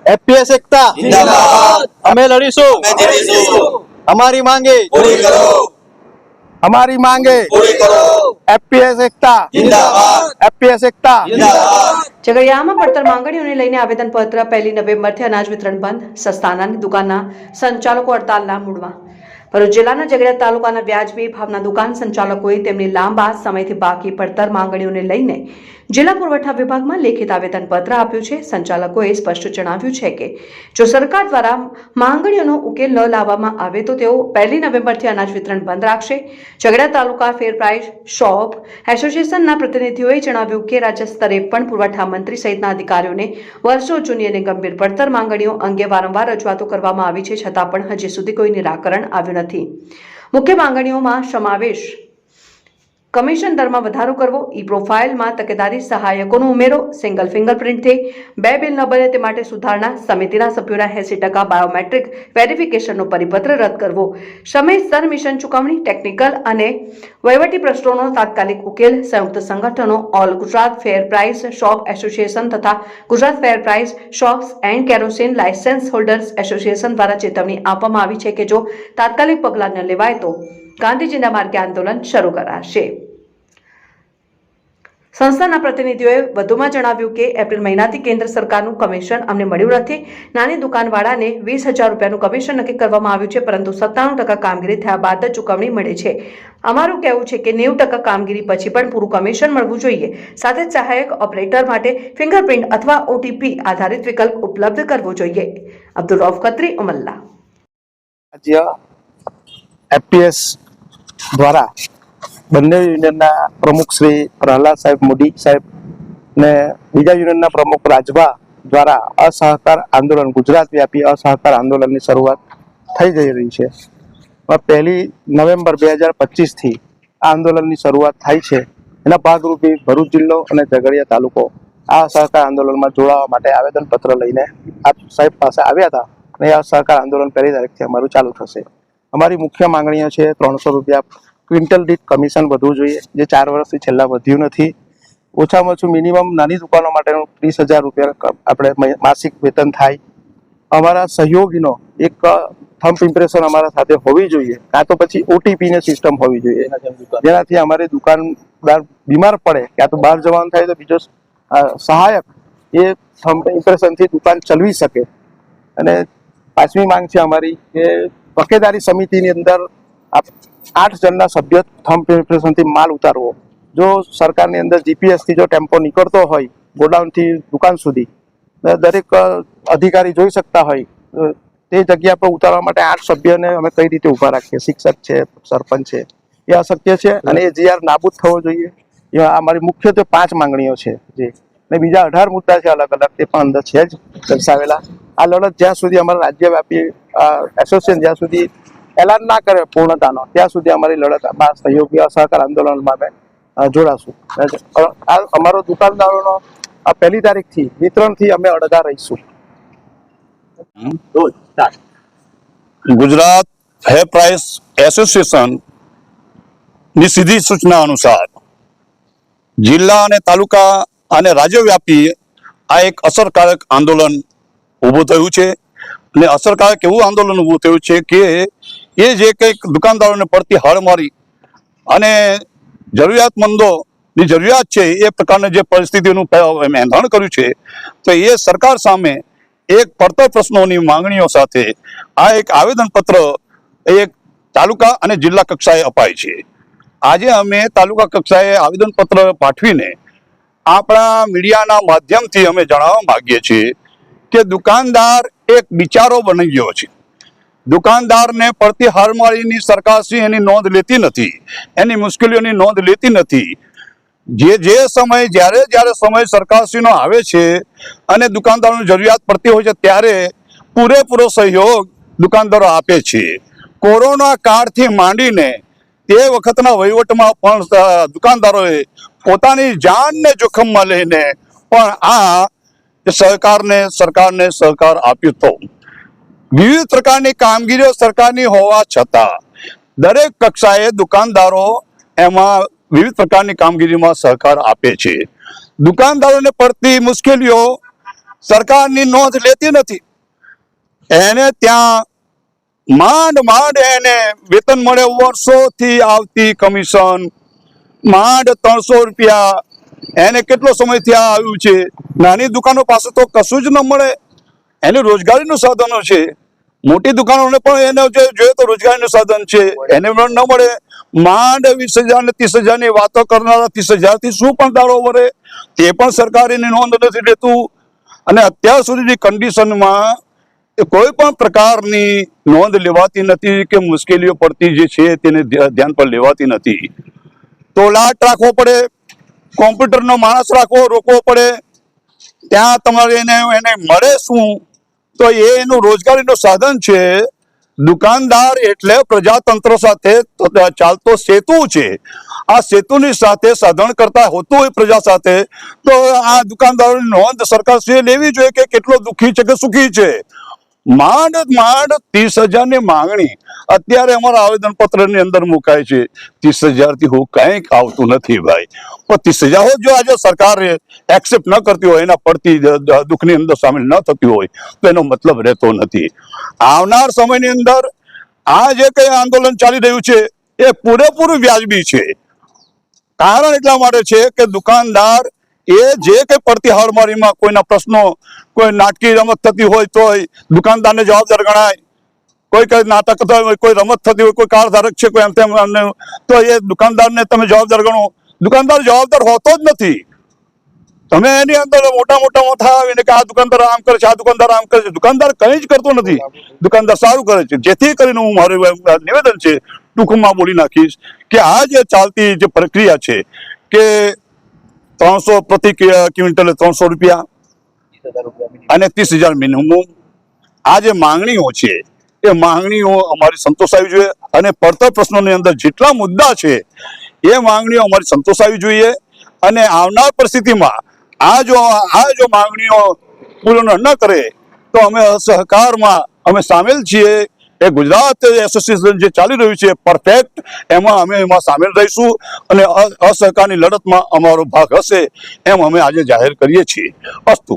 FPS एकता जिंदाबाद। અમે લડીશું, અમે જીતીશું। અમારી માંગે પૂરી કરો, हमारी मांगे પૂરી કરો, एफपीएस एकता जिंदाबाद। एफपीएस एकता जिंदाबाद। ઝઘડિયામાં પડતર માંગણીઓને લઈને આવેદનપત્ર 1 નવેમ્બરથી અનાજ વિતરણ બંધ, સસ્તા અનાજની દુકાનના સંચાલકો હડતાલના મૂડમાં। ભરૂચ જિલ્લાના ઝઘડિયા તાલુકાના વ્યાજબી ભાવના દુકાન સંચાલકોએ તેમની લાંબા સમયથી બાકી પડતર માંગણીઓને લઈને જિલ્લા પુરવઠા વિભાગમાં લેખિત આવેદનપત્ર આપ્યું છે। સંચાલકોએ સ્પષ્ટ જણાવ્યું છે કે જો સરકાર દ્વારા માંગણીઓનો ઉકેલ ન લાવવામાં આવે તો તેઓ 1 નવેમ્બરથી અનાજ વિતરણ બંધ રાખશે। ઝઘડિયા તાલુકા ફેર પ્રાઇસ શોપ એસોસિએશનના પ્રતિનિધિઓએ જણાવ્યું કે રાજ્ય સ્તરે પણ પુરવઠા મંત્રી સહિતના અધિકારીઓને વર્ષો જૂની અને ગંભીર પડતર માંગણીઓ અંગે વારંવાર રજૂઆતો કરવામાં આવી છે, છતાં પણ હજી સુધી કોઈ નિરાકરણ આવ્યું નથી। મુખ્ય માંગણીઓમાં સમાવેશ કમિશન દરમાં વધારો કરવો, ઈ પ્રોફાઇલમાં તકેદારી સહાયકોનો ઉમેરો, સિંગલ ફિંગરપ્રિન્ટથી 2 બિલ ન બને તે માટે સુધારણા, સમિતિના સભ્યોના 80% બાયોમેટ્રિક વેરિફિકેશનનો પરિપત્ર રદ કરવો, સમયસર મિશન ચૂકવણી, ટેકનિકલ અને વહીવટી પ્રશ્નોનો તાત્કાલિક ઉકેલ, સંયુક્ત સંગઠનો all Gujarat fair price shop association તથા Gujarat fair price shops and kerosene licence holders association દ્વારા ચેતવણી આપવામાં આવી છે કે જો તાત્કાલિક પગલાં ન લેવાય તો ગાંધીજીના માર્ગે આંદોલન શરૂ કરાશે। સંસ્થાના પ્રતિનિધિઓએ વધુમાં જણાવ્યું કે એપ્રિલ મહિનાથી કેન્દ્ર સરકારનું કમિશન અમને મળ્યું નથી। નાની દુકાનવાળાને 20,000 રૂપિયાનું કમિશન નક્કી કરવામાં આવ્યું છે, પરંતુ 97% કામગીરી થયા બાદ જ ચૂકવણી મળે છે। અમારું કહેવું છે કે 90% કામગીરી પછી પણ પૂરું કમિશન મળવું જોઈએ। સાથે જ સહાયક ઓપરેટર માટે ફિંગરપ્રિન્ટ અથવા ઓટીપી આધારિત વિકલ્પ ઉપલબ્ધ કરવો જોઈએ। અબ્દુલ રૌફ ખત્રી, ઉમલ્લા। રાજ્ય એફપીએસ દ્વારા બંને યુનિયનના પ્રમુખ શ્રી પ્રહલાદ સાહેબ મોદી સાહેબ ને બીજા યુનિયનના પ્રમુખ રાજભા દ્વારા અસહકાર આંદોલન, ગુજરાત વ્યાપી અસહકાર આંદોલનની શરૂઆત થઈ જઈ રહી છે। 1 નવેમ્બર 2025થી આ આંદોલનની શરૂઆત થાય છે। એના ભાગરૂપે ભરૂચ જિલ્લો અને ઝઘડિયા તાલુકો આ અસહકાર આંદોલનમાં જોડાવા માટે આવેદનપત્ર લઈને આપ સાહેબ પાસે આવ્યા હતા અને આ અસહકાર આંદોલન 1 તારીખથી અમારું ચાલુ થશે। અમારી મુખ્ય માંગણીઓ છે 300 રૂપિયા ક્વિન્ટલ દીઠ કમિશન વધવું જોઈએ, જે 4 વર્ષથી છેલ્લા વધ્યું નથી। ઓછામાં ઓછું મિનિમમ નાની દુકાનો માટેનું 30,000 રૂપિયા આપણે માસિક વેતન થાય। અમારા સહયોગીનો એક થમ્પ ઇમ્પ્રેશન અમારા સાથે હોવી જોઈએ, કાં તો પછી ઓટીપીની સિસ્ટમ હોવી જોઈએ, જેનાથી અમારી દુકાનદાર બીમાર પડે કાં તો બહાર જવાનું થાય તો બીજો સહાયક એ થમ્પ ઇમ્પ્રેશનથી દુકાન ચલાવી શકે। અને 5મી માંગ છે અમારી કે તકેદારી સમિતિની અંદર 8 જણના સભ્ય થમ્પ ઇમ્પ્રેશનથી માલ ઉતારવો। જો સરકારની અંદર જીપીએસથી જો ટેમ્પો નીકળતો હોય ગોડાઉનથી દુકાન સુધી, દરેક અધિકારી જોઈ શકતા હોય તે જગ્યા પર ઉતારવા માટે 8 સભ્યને અમે કઈ રીતે ઊભા રાખીએ? શિક્ષક છે, સરપંચ છે, એ અશક્ય છે અને એ જીઆર નાબૂદ થવો જોઈએ। એ અમારી મુખ્યત્વે 5 માંગણીઓ છે જે, અને બીજા 18 મુદ્દા છે અલગ અલગ, તે પણ અંદર છે જ દર્શાવેલા। આ લડત જ્યાં સુધી અમારા રાજ્યવ્યાપી એસોસિએશન જ્યાં સુધી એલાન ના કરે પૂર્ણતાનો, ત્યાં સુધી અમારી લડતમાં સહયોગી અસહકાર આંદોલનમાં અમે જોડાશું। અમારો દુકાનદારોનો 1 તારીખથી વિતરણથી અમે અડગા રહીશું। ગુજરાત ફેર પ્રાઇસ એસોસિએશન ની સીધી સૂચના અનુસાર જિલ્લા અને તાલુકા અને રાજ્યવ્યાપી આ એક અસરકારક આંદોલન ઊભું થયું છે। અને અસરકારક એવું આંદોલન ઊભું થયું છે કે એ જે કંઈક દુકાનદારોને પડતી હાડમારી અને જરૂરિયાતમંદોની જરૂરિયાત છે એ પ્રકારની જે પરિસ્થિતિનું એંધાણ કર્યું છે, તો એ સરકાર સામે એક પડતર પ્રશ્નોની માંગણીઓ સાથે આ એક આવેદનપત્ર એક તાલુકા અને જિલ્લા કક્ષાએ અપાય છે। આજે અમે તાલુકા કક્ષાએ આવેદનપત્ર પાઠવીને આપણા મીડિયાના માધ્યમથી અમે જણાવવા માંગીએ છીએ કે દુકાનદાર એક બિચારો બની ગયો છે। દુકાનદારને પડતી હાડમારીની સરકારશ્રી એની નોંધ લેતી નથી, એની મુશ્કેલીઓની નોંધ લેતી નથી। જે સમય જ્યારે સમય સરકારશ્રીનો આવે છે અને દુકાનદારોની જરૂરિયાત પડતી હોય છે ત્યારે પૂરેપૂરો સહયોગ દુકાનદારો આપે છે। કોરોના કાળથી માંડીને તે વખતના વહીવટમાં પણ દુકાનદારોએ પોતાની જાનને જોખમમાં લઈને પણ આ સરકારને સહકાર આપ્યો હતો। વિવિધ પ્રકારની કામગીરીઓ સરકારની હોવા છતાં દરેક કક્ષાએ દુકાનદારો એમાં વિવિધ પ્રકારની કામગીરીમાં સહકાર આપે છે। દુકાનદારોને પડતી મુશ્કેલીઓ સરકારની નોંધ લેતી નથી. એને ત્યાં માંડ એને વેતન મળે, વર્ષોથી આવતી કમિશન માંડ 300 રૂપિયા. એને કેટલો સમયથી આ આવ્યું છે. નાની દુકાનો પાસે તો કશું જ ન મળે. એને રોજગારીનું સાધનો છે. મોટી દુકાનોને પણ એને જોઈએ તો રોજગારીનું સાધન છે, એને પણ ન મળે. માંડ 20,000 ને 30,000 ની વાતો કરનારા 30,000 થી શું પણ દાડો વરે, તે પણ સરકાર એની નોંધ નથી લેતું. અને અત્યાર સુધીની કન્ડિશનમાં કોઈ પણ પ્રકારની નોંધ લેવાતી નથી કે મુશ્કેલીઓ પડતી જે છે તેને ધ્યાન પર લેવાતી નથી. તો લાટ રાખવો પડે, કોમ્પ્યુટરનો માણસ રોકવો પડે. ત્યાં તમારે એને મળે શું? તો એનું રોજગારીનું સાધન છે. દુકાનદાર એટલે પ્રજાતંત્ર સાથે ચાલતો સેતુ છે. આ સેતુની સાથે સાધન કરતા હોતું હોય પ્રજા સાથે, તો આ દુકાનદારોની નોંધ સરકારશ્રીએ લેવી જોઈએ કે કેટલો દુઃખી છે કે સુખી છે. માંડ 30,000 ની માંગણી અત્યારે અમારા આવેદન પત્ર ની અંદર મુકાય છે. 30,000 થી હું કંઈક આવતું નથી ભાઈ. પણ 30,000 જો આજે સરકાર એક્સેપ્ટ ન કરતી હોય, એના પડતી દુઃખની અંદર સામેલ ન થતી હોય, તો એનો મતલબ રહેતો નથી. આવનાર સમયની અંદર આ જે કઈ આંદોલન ચાલી રહ્યું છે એ પૂરેપૂરું વ્યાજબી છે. કારણ એટલા માટે છે કે દુકાનદાર એ જે કઈ પડતી હાડમારીમાં કોઈના પ્રશ્નો, કોઈ નાટકી રમત થતી હોય તો દુકાનદારને જવાબદાર ગણાય. કોઈ કઈ નાટક થતું હોય, કોઈ રમત થતી હોય, કોઈ કાર ધારક છે, કોઈ એમ તેમ, તો એ દુકાનદારને તમે જવાબદાર ગણો. દુકાનદાર જવાબદાર હોતો જ નથી. તમે એની અંદર મોટા મોટા આવીને કે આ દુકાનદાર આમ કરે છે, આ દુકાનદાર આમ કરે છે. દુકાનદાર કંઈ જ કરતો નથી. દુકાનદાર સારું કરે છે. જેથી કરીને હું મારું નિવેદન છે ટૂંકમાં બોલી નાખીશ કે આ જે ચાલતી જે પ્રક્રિયા છે કે 300 પ્રતિ ક્વિન્ટલે 300 રૂપિયા અને 30,000 મિનિમમ, આ જે માંગણીઓ છે એ માંગણીઓ અમારી સંતોષાવી જોઈએ. અને પડતર પ્રશ્નોની અંદર જેટલા મુદ્દા છે એ માંગણીઓ અમારી સંતોષાવી જોઈએ. અને આવનાર પરિસ્થિતિમાં આ જો માંગણીઓ પૂર્ણ ન કરે તો અમે સહકારમાં અમે સામેલ છીએ. એ ગુજરાત એસોસિએશન જે ચાલી રહ્યું છે પરફેક્ટ, એમાં સામેલ રહીશું. અને અસહકારની લડતમાં અમારો ભાગ હશે એમ અમે આજે જાહેર કરીએ છીએ. અસ્તુ.